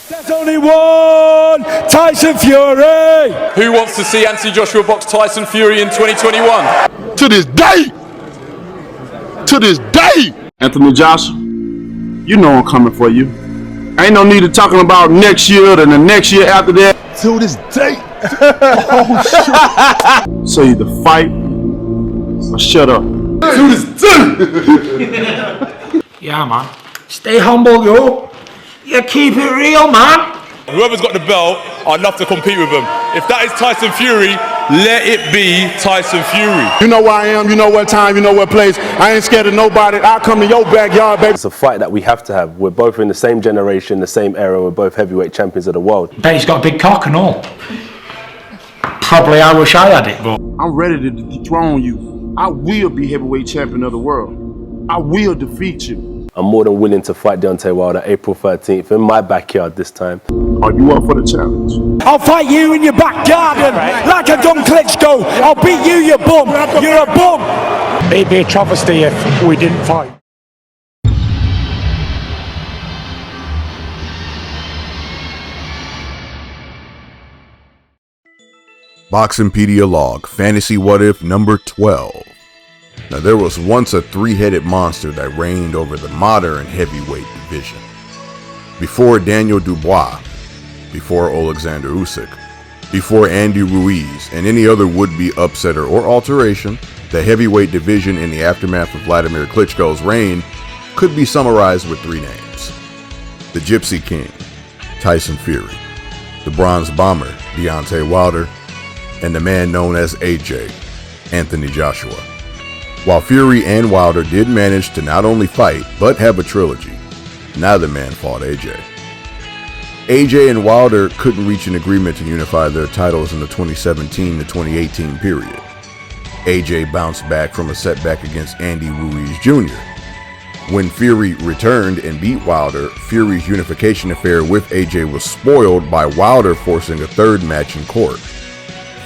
There's only one Tyson Fury! Who wants to see Anthony Joshua box Tyson Fury in 2021? To this day! To this day! Anthony Joshua, you know I'm coming for you. Ain't no need of talking about next year or the next year after that. To this day! Oh, shit. So either fight or shut up. To this day! Yeah, man. Stay humble, yo. You keep it real, man. Whoever's got the belt, I'd love to compete with them. If that is Tyson Fury, let it be Tyson Fury. You know where I am, you know what time, you know what place. I ain't scared of nobody. I'll come to your backyard, baby. It's a fight that we have to have. We're both in the same generation, the same era. We're both heavyweight champions of the world. Bet he's got a big cock and all. Probably I wish I had it, but... I'm ready to dethrone you. I will be heavyweight champion of the world. I will defeat you. I'm more than willing to fight Deontay Wilder April 13th in my backyard this time. Are you up for the challenge? I'll fight you in your back garden like I've done Klitschko. I'll beat you, you bum. You're a bum. It'd be a travesty if we didn't fight. BoxingPedia log, Fantasy What If number 12. Now there was once a three-headed monster that reigned over the modern heavyweight division. Before Daniel Dubois, before Alexander Usyk, before Andy Ruiz, and any other would-be upsetter or alteration, the heavyweight division in the aftermath of Vladimir Klitschko's reign could be summarized with three names. The Gypsy King, Tyson Fury, the Bronze Bomber, Deontay Wilder, and the man known as AJ, Anthony Joshua. While Fury and Wilder did manage to not only fight, but have a trilogy, neither man fought AJ. AJ and Wilder couldn't reach an agreement to unify their titles in the 2017 to 2018 period. AJ bounced back from a setback against Andy Ruiz Jr. When Fury returned and beat Wilder, Fury's unification affair with AJ was spoiled by Wilder forcing a third match in court.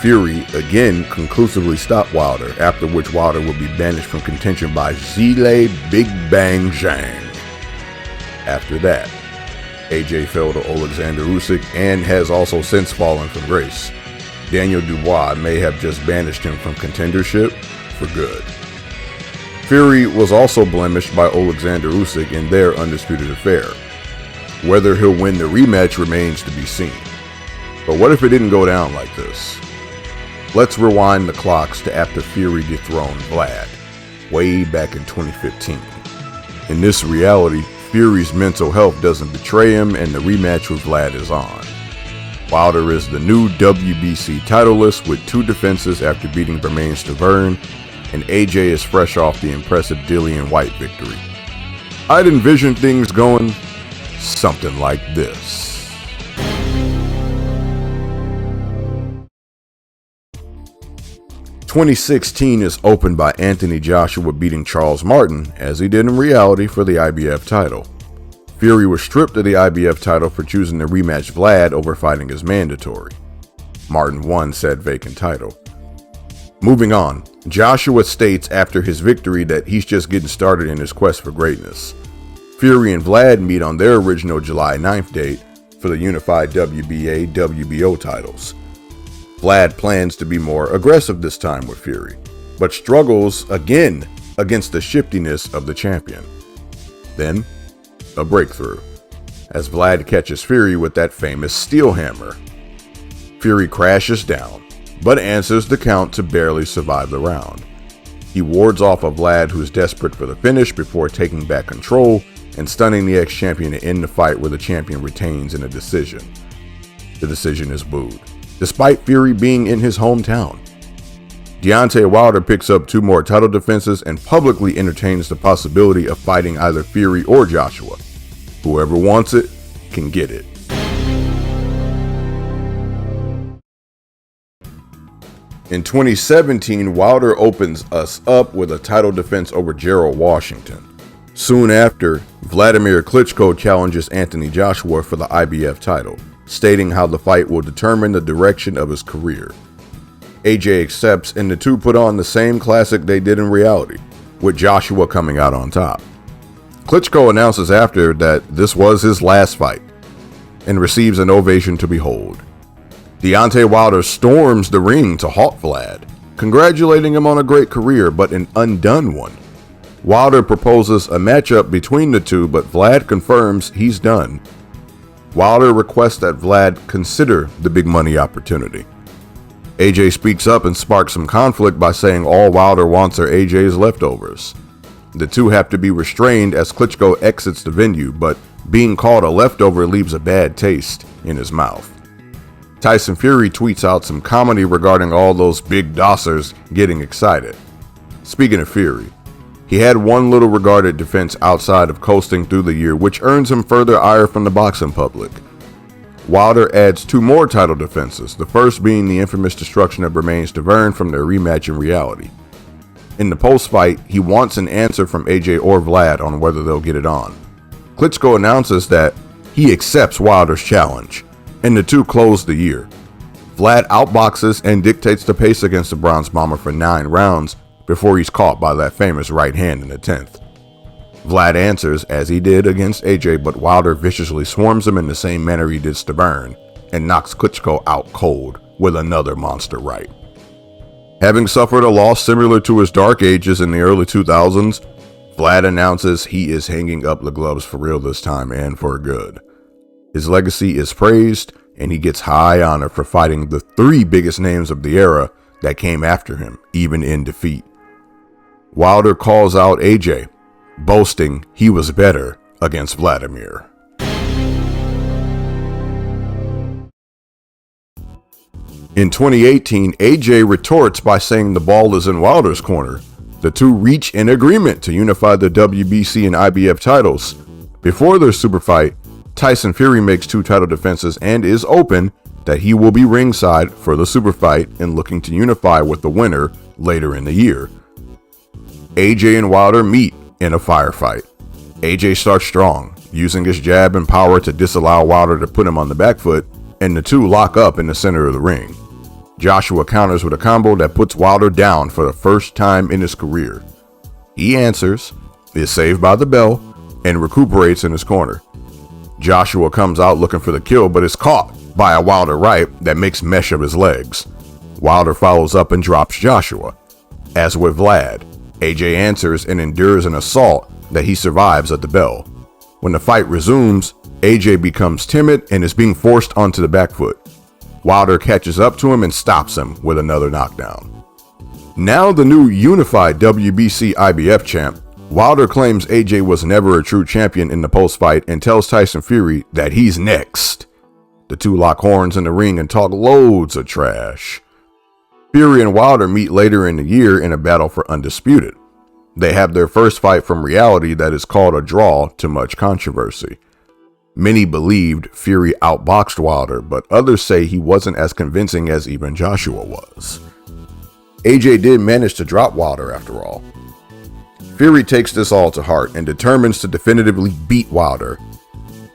Fury again conclusively stopped Wilder, after which Wilder would be banished from contention by Zile Big Bang Zhang. After that, AJ fell to Alexander Usyk and has also since fallen from grace. Daniel Dubois may have just banished him from contendership for good. Fury was also blemished by Alexander Usyk in their undisputed affair. Whether he'll win the rematch remains to be seen. But what if it didn't go down like this? Let's rewind the clocks to after Fury dethroned Vlad, way back in 2015. In this reality, Fury's mental health doesn't betray him and the rematch with Vlad is on. Wilder is the new WBC titleist with 2 defenses after beating Bermane Stiverne, and AJ is fresh off the impressive Dillian White victory. I'd envision things going something like this. 2016 is opened by Anthony Joshua beating Charles Martin, as he did in reality, for the IBF title. Fury was stripped of the IBF title for choosing to rematch Vlad over fighting as mandatory. Martin won said vacant title. Moving on, Joshua states after his victory that he's just getting started in his quest for greatness. Fury and Vlad meet on their original July 9th date for the unified WBA, WBO titles. Vlad plans to be more aggressive this time with Fury, but struggles again against the shiftiness of the champion. Then, a breakthrough, as Vlad catches Fury with that famous steel hammer. Fury crashes down, but answers the count to barely survive the round. He wards off a Vlad who's desperate for the finish before taking back control and stunning the ex-champion to end the fight where the champion retains in a decision. The decision is booed, despite Fury being in his hometown. Deontay Wilder picks up 2 more title defenses and publicly entertains the possibility of fighting either Fury or Joshua. Whoever wants it can get it. In 2017, Wilder opens us up with a title defense over Gerald Washington. Soon after, Vladimir Klitschko challenges Anthony Joshua for the IBF title, stating how the fight will determine the direction of his career. AJ accepts, and the two put on the same classic they did in reality, with Joshua coming out on top. Klitschko announces after that this was his last fight. and receives an ovation to behold. Deontay Wilder storms the ring to halt Vlad, congratulating him on a great career, but an undone one. Wilder proposes a matchup between the two, but Vlad confirms he's done. Wilder requests that Vlad consider the big money opportunity. AJ speaks up and sparks some conflict by saying all Wilder wants are AJ's leftovers. The two have to be restrained as Klitschko exits the venue, but being called a leftover leaves a bad taste in his mouth. Tyson Fury tweets out some comedy regarding all those big dossers getting excited. Speaking of Fury, he had one little regarded defense outside of coasting through the year, which earns him further ire from the boxing public. Wilder adds 2 more title defenses, the first being the infamous destruction of Bermane Stiverne from their rematch in reality. In the post-fight, he wants an answer from AJ or Vlad on whether they'll get it on. Klitschko announces that he accepts Wilder's challenge, and the two close the year. Vlad outboxes and dictates the pace against the Bronze Bomber for 9 rounds before he's caught by that famous right hand in the 10th. Vlad answers as he did against AJ, but Wilder viciously swarms him in the same manner he did Stiverne and knocks Klitschko out cold with another monster right. Having suffered a loss similar to his dark ages in the early 2000s, Vlad announces he is hanging up the gloves for real this time and for good. His legacy is praised, and he gets high honor for fighting the 3 biggest names of the era that came after him, even in defeat. Wilder calls out AJ, boasting he was better against Vladimir. In 2018, AJ retorts by saying the ball is in Wilder's corner. The two reach an agreement to unify the WBC and IBF titles. Before their super fight, Tyson Fury makes 2 title defenses and is open that he will be ringside for the super fight and looking to unify with the winner later in the year. AJ and Wilder meet in a firefight. AJ starts strong, using his jab and power to disallow Wilder to put him on the back foot, and the two lock up in the center of the ring. Joshua counters with a combo that puts Wilder down for the first time in his career. He answers, is saved by the bell, and recuperates in his corner. Joshua comes out looking for the kill, but is caught by a Wilder right that makes mesh of his legs. Wilder follows up and drops Joshua. As with Vlad, AJ answers and endures an assault that he survives at the bell. When the fight resumes, AJ becomes timid and is being forced onto the back foot. Wilder catches up to him and stops him with another knockdown. Now the new unified WBC IBF champ, Wilder claims AJ was never a true champion in the post-fight and tells Tyson Fury that he's next. The two lock horns in the ring and talk loads of trash. Fury and Wilder meet later in the year in a battle for Undisputed. They have their first fight from reality that is called a draw to much controversy. Many believed Fury outboxed Wilder, but others say he wasn't as convincing as even Joshua was. AJ did manage to drop Wilder after all. Fury takes this all to heart and determines to definitively beat Wilder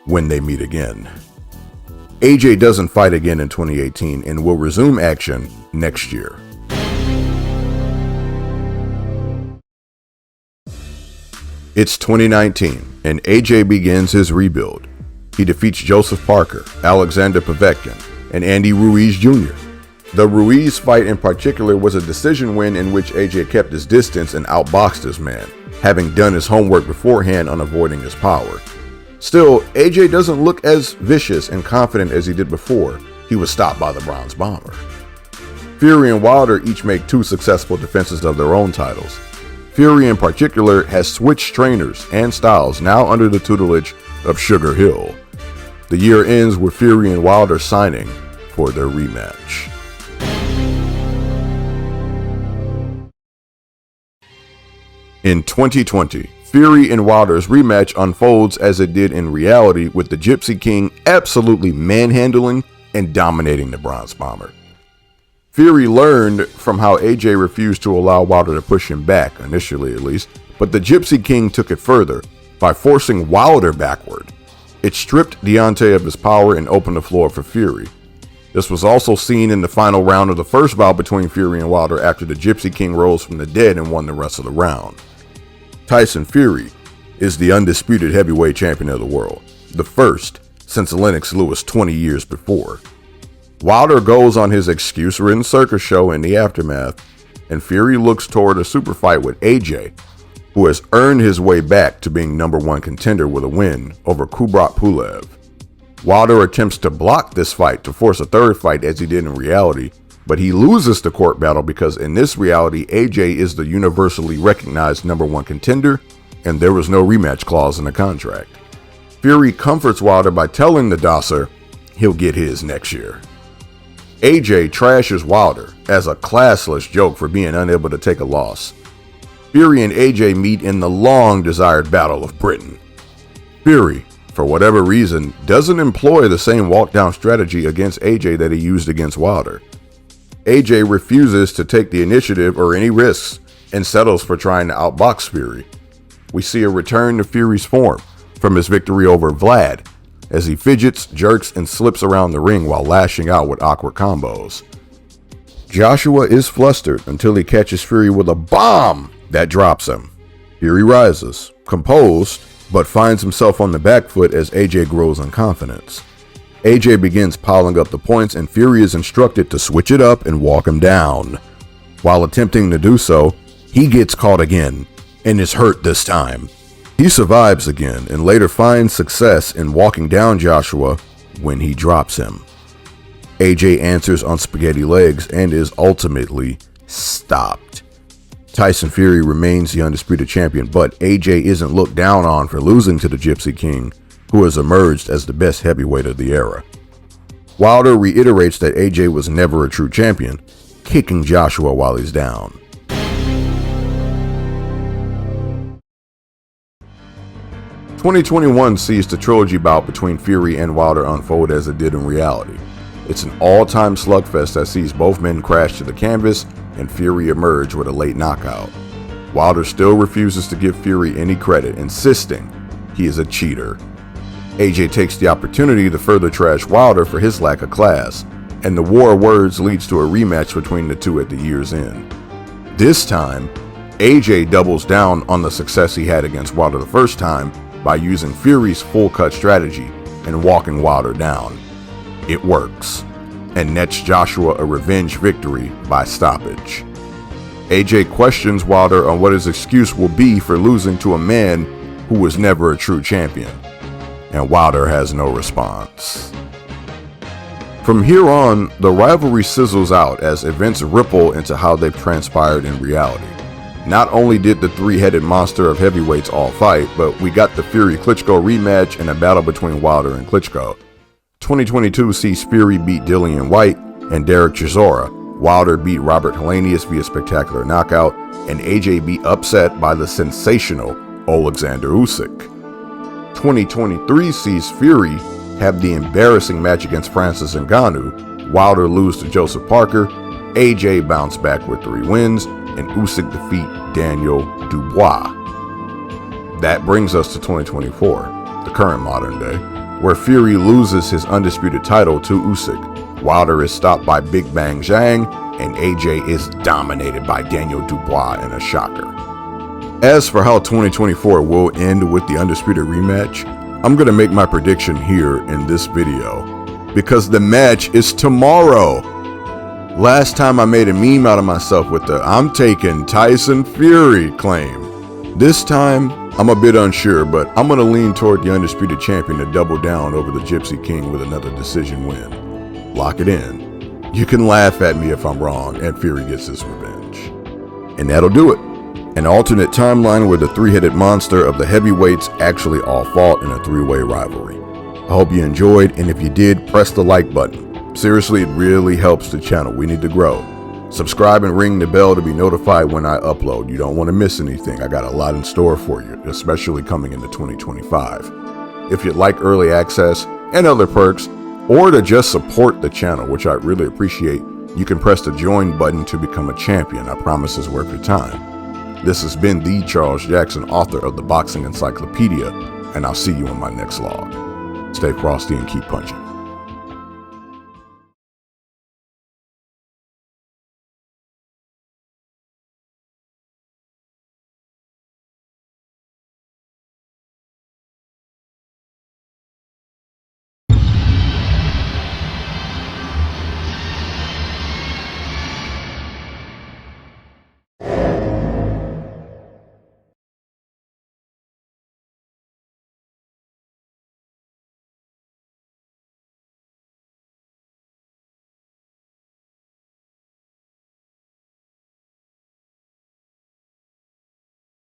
when they meet again. AJ doesn't fight again in 2018 and will resume action next year. It's 2019 and AJ begins his rebuild. He defeats Joseph Parker, Alexander Povetkin, and Andy Ruiz Jr. The Ruiz fight in particular was a decision win in which AJ kept his distance and outboxed his man, having done his homework beforehand on avoiding his power. Still, AJ doesn't look as vicious and confident as he did before he was stopped by the Bronze Bomber. Fury and Wilder each make 2 successful defenses of their own titles. Fury in particular has switched trainers and styles now under the tutelage of Sugar Hill. The year ends with Fury and Wilder signing for their rematch. In 2020, Fury and Wilder's rematch unfolds as it did in reality, with the Gypsy King absolutely manhandling and dominating the Bronze Bomber. Fury learned from how AJ refused to allow Wilder to push him back, initially at least, but the Gypsy King took it further by forcing Wilder backward. It stripped Deontay of his power and opened the floor for Fury. This was also seen in the final round of the first bout between Fury and Wilder after the Gypsy King rose from the dead and won the rest of the round. Tyson Fury is the undisputed heavyweight champion of the world, the first since Lennox Lewis 20 years before. Wilder goes on his excuse-ridden circus show in the aftermath, and Fury looks toward a super fight with AJ, who has earned his way back to being #1 contender with a win over Kubrat Pulev. Wilder attempts to block this fight to force a third fight as he did in reality, but he loses the court battle because in this reality, AJ is the universally recognized #1 contender, and there was no rematch clause in the contract. Fury comforts Wilder by telling the Dosser he'll get his next year. AJ trashes Wilder as a classless joke for being unable to take a loss. Fury and AJ meet in the long-desired Battle of Britain. Fury, for whatever reason, doesn't employ the same walk-down strategy against AJ that he used against Wilder. AJ refuses to take the initiative or any risks and settles for trying to outbox Fury. We see a return to Fury's form from his victory over Vlad, as he fidgets, jerks, and slips around the ring while lashing out with awkward combos. Joshua is flustered until he catches Fury with a bomb that drops him. Fury rises, composed, but finds himself on the back foot as AJ grows in confidence. AJ begins piling up the points, and Fury is instructed to switch it up and walk him down. While attempting to do so, he gets caught again and is hurt this time. He survives again and later finds success in walking down Joshua when he drops him. AJ answers on spaghetti legs and is ultimately stopped. Tyson Fury remains the undisputed champion, but AJ isn't looked down on for losing to the Gypsy King, who has emerged as the best heavyweight of the era. Wilder reiterates that AJ was never a true champion, kicking Joshua while he's down. "2021 sees the trilogy bout between Fury and Wilder unfold as it did in reality. It's an all-time slugfest that sees both men crash to the canvas and Fury emerge with a late knockout. Wilder still refuses to give Fury any credit, insisting he is a cheater. AJ takes the opportunity to further trash Wilder for his lack of class, and the war of words leads to a rematch between the two at the year's end. This time, AJ doubles down on the success he had against Wilder the first time by using Fury's full cut strategy and walking Wilder down. It works, and nets Joshua a revenge victory by stoppage. AJ questions Wilder on what his excuse will be for losing to a man who was never a true champion, and Wilder has no response. From here on, the rivalry sizzles out as events ripple into how they've transpired in reality. Not only did the three-headed monster of heavyweights all fight, but we got the Fury-Klitschko rematch and a battle between Wilder and Klitschko. 2022 sees Fury beat Dillian White and Derek Chisora, Wilder beat Robert Helenius via spectacular knockout, and AJ beat upset by the sensational Alexander Usyk. 2023 sees Fury have the embarrassing match against Francis Ngannou, Wilder lose to Joseph Parker, AJ bounce back with 3 wins, and Usyk defeat Daniel Dubois. That brings us to 2024, the current modern day, where Fury loses his undisputed title to Usyk. Wilder is stopped by Big Bang Zhang, and AJ is dominated by Daniel Dubois in a shocker. As for how 2024 will end with the undisputed rematch, I'm going to make my prediction here in this video, because the match is tomorrow. Last time I made a meme out of myself with the "I'm taking Tyson Fury" claim. This time, I'm a bit unsure, but I'm going to lean toward the undisputed champion to double down over the Gypsy King with another decision win. Lock it in. You can laugh at me if I'm wrong and Fury gets his revenge. And that'll do it. An alternate timeline where the three-headed monster of the heavyweights actually all fought in a 3-way rivalry. I hope you enjoyed, and if you did, press the like button. Seriously, it really helps the channel. We need to grow. Subscribe and ring the bell to be notified when I upload. You don't want to miss anything. I got a lot in store for you, especially coming into 2025. If you'd like early access and other perks, or to just support the channel, which I really appreciate, you can press the join button to become a champion. I promise it's worth your time. This has been the Charles Jackson, author of the Boxing Encyclopedia, and I'll see you in my next log. Stay frosty and keep punching.